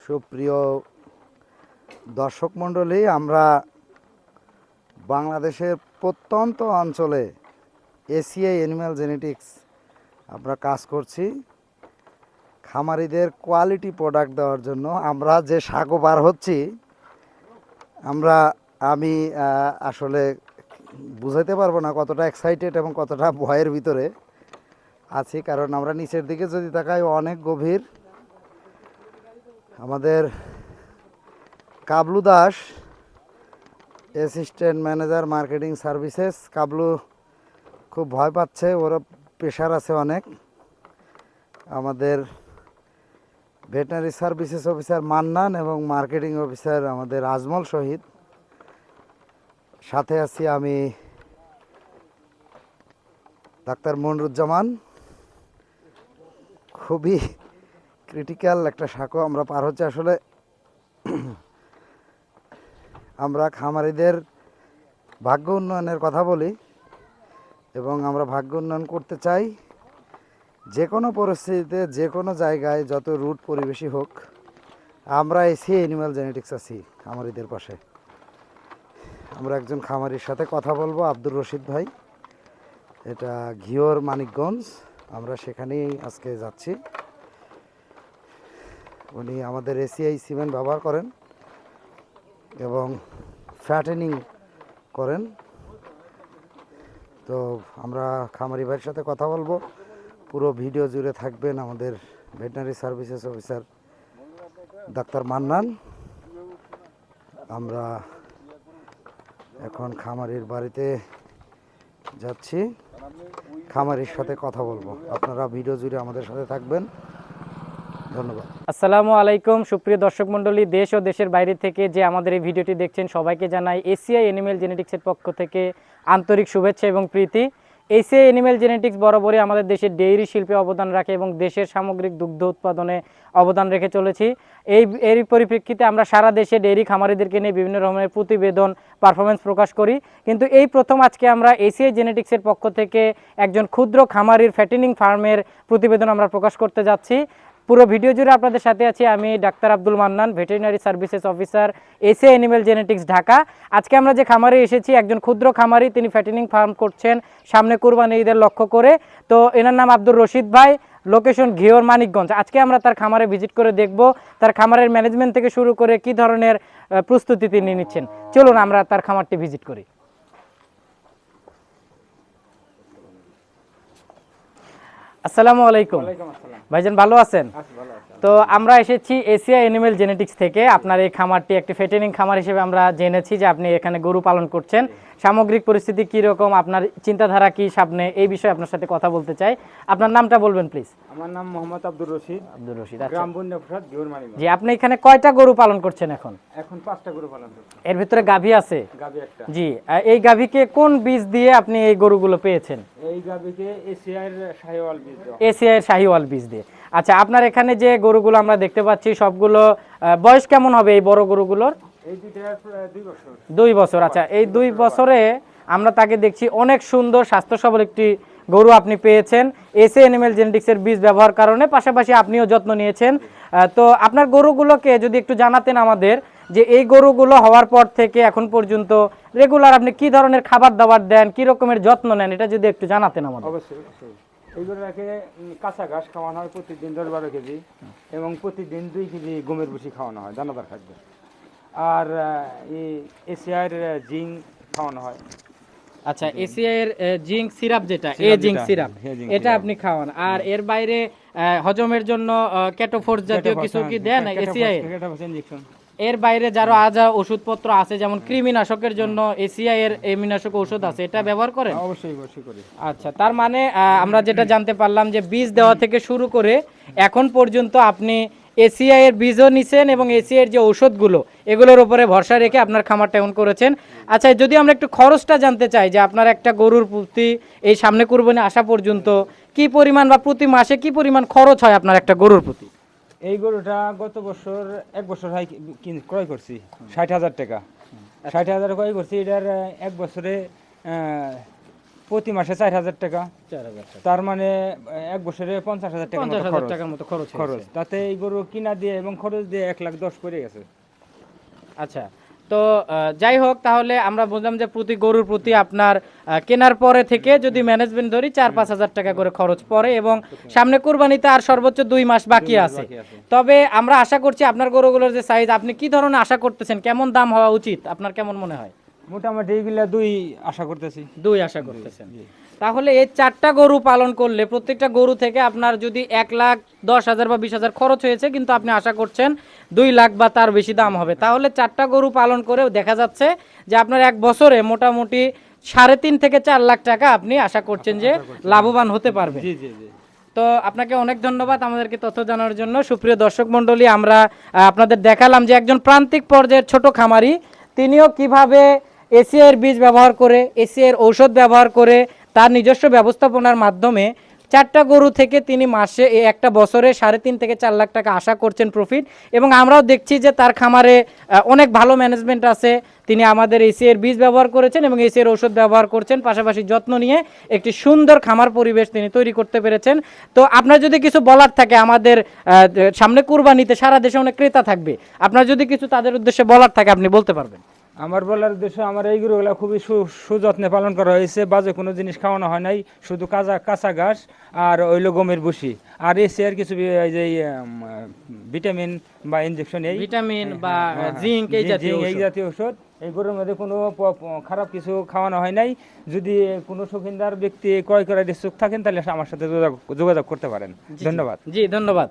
সুপ্রিয় দর্শক মণ্ডলী, আমরা বাংলাদেশের প্রত্যন্ত অঞ্চলে এসিআই অ্যানিম্যাল জেনেটিক্স আমরা কাজ করছি খামারিদের কোয়ালিটি প্রোডাক্ট দেওয়ার জন্য। আমরা যে সাগো বার হচ্ছি, আমি আসলে বুঝাইতে পারবো না কতটা এক্সাইটেড এবং কতটা ভয়ের ভিতরে আছি, কারণ আমরা নিচের দিকে যদি তাকাই অনেক গভীর। আমাদের Kablu Das, assistant manager marketing services. Kablu খুব ভয় পাচ্ছে, ওর প্রেশার আছে অনেক। আমাদের ভেটেনারি সার্ভিসেস অফিসার মান্নান এবং মার্কেটিং অফিসার আমাদের আজমল শহীদ। সাথে আছি আমি ডাক্তার মনিরুজ্জামান। খুবই ক্রিটিক্যাল একটা সাঁকো আমরা পার হচ্ছে। আসলে আমরা খামারিদের ভাগ্য উন্নয়নের কথা বলি এবং আমরা ভাগ্য উন্নয়ন করতে চাই। যে কোনো পরিস্থিতিতে, যে কোনো জায়গায়, যত রুট পরিবেশই হোক, আমরা এসিআই অ্যানিম্যাল জেনেটিক্স আছি খামারিদের পাশে। আমরা একজন খামারির সাথে কথা বলবো, আব্দুর রশিদ ভাই, এটা ঘিওর মানিকগঞ্জ। আমরা সেখানেই আজকে যাচ্ছি। উনি আমাদের এসিআই সিমেন্ট ব্যবহার করেন এবং ফ্যাটেনিং করেন। তো আমরা খামারি ভাইয়ের সাথে কথা বলবো, পুরো ভিডিও জুড়ে থাকবেন আমাদের veterinary services officer doctor Mannan. আমরা এখন খামারির বাড়িতে যাচ্ছি, খামারির সাথে কথা বলবো। আপনারা ভিডিও জুড়ে আমাদের সাথে থাকবেন। ধন্যবাদ। আসসালামু আলাইকুম সুপ্রিয় দর্শক মণ্ডলী, দেশ ও দেশের বাইরে থেকে যে আমাদের এই ভিডিওটি দেখছেন সবাইকে জানাই এসিআই অ্যানিম্যাল জেনেটিক্সের পক্ষ থেকে আন্তরিক শুভেচ্ছা এবং প্রীতি। এসিআই অ্যানিম্যাল জেনেটিক্স বরাবরই আমাদের দেশের ডেইরি শিল্পে অবদান রাখে এবং দেশের সামগ্রিক দুগ্ধ উৎপাদনে অবদান রেখে চলেছি। এরই পরিপ্রেক্ষিতে আমরা সারা দেশে ডেইরি খামারিদেরকে নিয়ে বিভিন্ন রকমের প্রতিবেদন, পারফরমেন্স প্রকাশ করি। কিন্তু এই প্রথম আজকে আমরা এসিআই জেনেটিক্সের পক্ষ থেকে একজন ক্ষুদ্র খামারির ফ্যাটেনিং ফার্মের প্রতিবেদন আমরা প্রকাশ করতে যাচ্ছি। পুরো ভিডিও জুড়ে আপনাদের সাথে আছি আমি doctor Abdul Mannan, veterinary services officer, ACI animal genetics, Dhaka. আজকে আমরা যে খামারে এসেছি, একজন ক্ষুদ্র খামারি, তিনি ফ্যাটেনিং ফার্ম করছেন সামনে কুরবানি ঈদের লক্ষ্য করে। তো এনার নাম আব্দুর রশিদ ভাই, লোকেশন ঘিওর মানিকগঞ্জ। আজকে আমরা তার খামারে ভিজিট করে দেখব তার খামারের ম্যানেজমেন্ট থেকে শুরু করে কি ধরনের প্রস্তুতি তিনি নিচ্ছেন। চলুন আমরা তার খামারটি ভিজিট করি। আসসালামু আলাইকুম ভাইজান, ভালো আছেন? তো আমরা এসেছি এসিআই অ্যানিম্যাল জেনেটিক্স থেকে। আপনার এই খামারটি একটি ফ্যাটেনিং খামার হিসেবে আমরা জেনেছি যে আপনি এখানে গরু পালন করছেন। সামগ্রিক পরিস্থিতি কীরকম, আপনার চিন্তাধারা কি সামনে, এই বিষয়ে আপনার সাথে কথা বলতে চাই। আপনার নামটা বলবেন প্লিজ। আমার নাম মোহাম্মদ আব্দুর রশিদ। আব্দুর রশিদ, গ্রাম বন্যাপ্রসাদ, ঘিওর মানিকগঞ্জ। জি, আপনি এখানে কয়টা গরু পালন করছেন এখন? এখন 5টা গরু পালন করছি। এর ভিতরে গাভী আছে? গাভী একটা। জি, এই গাভীকে কোন বীজ দিয়ে আপনি এই গরুগুলো পেয়েছেন? এই গাভীকে এসিআইয়ের শাহিওয়াল বীজ দেওয়া। এসিআইয়ের শাহিওয়াল বীজ দিয়ে। আচ্ছা, আপনার এখানে যে গরুগুলো আমরা দেখতে পাচ্ছি সবগুলো বয়স কেমন হবে এই বড় গরুগুলোর? এই দুইটার 2 বছর। 2 বছর। আচ্ছা, এই 2 বছরে আমরা তাকে দেখছি অনেক সুন্দর স্বাস্থ্য সবল একটি গরু আপনি পেয়েছেন এসিআই অ্যানিম্যাল জেনেটিক্সের বীজ ব্যবহার কারণে, পাশাপাশি আপনিও যত্ন নিয়েছেন। তো আপনার গরুগুলোকে যদি একটু জানাতেন আমাদের, যে এই গরুগুলো হওয়ার পর থেকে এখন পর্যন্ত রেগুলার আপনি কি ধরনের খাবার দাবার দেন, কি রকমের যত্ন নেন, এটা যদি একটু জানাতেন আমাদের। অবশ্যই অবশ্যই। এই গরুটাকে কাঁচা ঘাস খাওয়ানো হয় প্রতিদিন 10-12 কেজি, এবং প্রতিদিন 2 কেজি গমের ভুসি খাওয়ানো হয়, দানাদার খাদ্য। আর এই এসিআইয়ের জিঙ্ক খাওয়ানো হয়। আচ্ছা, এসিআই এর জিঙ্ক সিরাপ, যেটা জিঙ্ক সিরাপ, এটা আপনি খাওয়ান। আর এর বাইরে হজমের জন্য কেটোফোর্স জাতীয় কিছু কি দেন এসিআই এর? ইনজেকশন। এর বাইরে যারা ওষুধপত্র আছে, যেমন কৃমিনাশকের জন্য এসিআই এর কৃমিনাশক ঔষধ আছে, এটা ব্যবহার করেন? অবশ্যই অবশ্যই করি। আচ্ছা, তার মানে আমরা যেটা জানতে পারলাম যে বীজ দেওয়া থেকে শুরু করে এখন পর্যন্ত আপনি এসিআই এর বীজও নিছেন এবং এসিআই এর যে ঔষধগুলো, এগুলোর উপরে ভরসা রেখে আপনার খামারটা এমন করেছেন। আচ্ছা, যদি আমরা একটু খরচটা জানতে চাই, যে আপনার একটা গরুর প্রতি এই সামনে কুরবানি আসা পর্যন্ত কি পরিমাণ বা প্রতি মাসে কি পরিমাণ খরচ হয় আপনার একটা গরুর প্রতি? এই গরুটা গত বছর 1 বছর হয় ক্রয় করছি 60,000 টাকা। 60,000 ক্রয় করছি। এটার 1 বছরে প্রতি মাসে 4,000 টাকা। 4,000 টাকা, তার মানে এক বছরে 50,000 টাকা 50,000 টাকার মতো খরচ খরচ। হয়েছে। তাতে এই গরু কিনা দিয়ে এবং খরচ দিয়ে 1,10,000 পড়ে গেছে। আচ্ছা, তো যাই হোক, তাহলে আমরা বুঝলাম যে প্রতি গরুর প্রতি আপনার কেনার পরে থেকে যদি ম্যানেজমেন্ট ধরি 4-5 হাজার টাকা করে খরচ পড়ে, এবং সামনে কুরবানিতে আর সর্বোচ্চ 2 মাস বাকি আছে। তবে আমরা আশা করছি আপনার গরুগুলোর যে সাইজ, আপনি কি ধরনের আশা করতেছেন, কেমন দাম হওয়া উচিত আপনার কেমন মনে হয়? মোটামুটি এইগুলা 2 আশা করতেছি। 2 আশা করতেছেন। তাহলে এই 4টা গরু পালন করলে প্রত্যেকটা গরু থেকে আপনার যদি 1,10,000 বা 20,000 খরচ হয়েছে, কিন্তু আপনি আশা করছেন 2 লাখ বা তার বেশি দাম হবে, তাহলে 4টা গরু পালন করেও দেখা যাচ্ছে যে আপনার এক বছরে মোটামুটি 3.5 থেকে 4 লাখ টাকা আপনি আশা করছেন যে লাভবান হতে পারবে। জি জি জি। তো আপনাকে অনেক ধন্যবাদ আমাদেরকে তথ্য জানার জন্য। সুপ্রিয় দর্শক মণ্ডলী, আমরা আপনাদের দেখালাম যে একজন প্রান্তিক পর্যায়ের ছোট খামারি, তিনিও কিভাবে এসিআইয়ের বীজ ব্যবহার করে, এসিআইয়ের ঔষধ ব্যবহার করে, তার নিজস্ব ব্যবস্থাপনার মাধ্যমে 4টা গরু থেকে তিনি মাসে একটা বছরে 3.5 থেকে 4 লাখ টাকা আশা করছেন প্রফিট। এবং আমরাও দেখছি যে তার খামারে অনেক ভালো ম্যানেজমেন্ট আছে। তিনি আমাদের এসিআইয়ের বীজ ব্যবহার করেছেন এবং এসিআইয়ের ঔষধ ব্যবহার করছেন, পাশাপাশি যত্ন নিয়ে একটি সুন্দর খামার পরিবেশ তিনি তৈরি করতে পেরেছেন। তো আপনার যদি কিছু বলার থাকে, আমাদের সামনে কুরবানিতে সারা দেশে অনেক ক্রেতা থাকবে, আপনার যদি কিছু তাদের উদ্দেশ্যে বলার থাকে আপনি বলতে পারবেন। আমার বলার উদ্দেশ্য, আমার এই গরুগুলা খুবই সুযত্নে পালন করা হয়েছে। বাজে কোনো জিনিস খাওয়ানো হয় নাই, শুধু কাঁচা ঘাস আর ওইল গমের ভুসি আর এসে আর কিছু এই যে ভিটামিন বা ইনজেকশন, এই ভিটামিন বা জিঙ্ক এই জাতীয় ওষুধ। এই গরুর মধ্যে কোনো খারাপ কিছু খাওয়ানো হয় নাই। যদি কোনো শৌখিনদার ব্যক্তি ক্রয় করার ইচ্ছুক থাকেন, তাহলে আমার সাথে যোগাযোগ করতে পারেন। ধন্যবাদ। জি, ধন্যবাদ।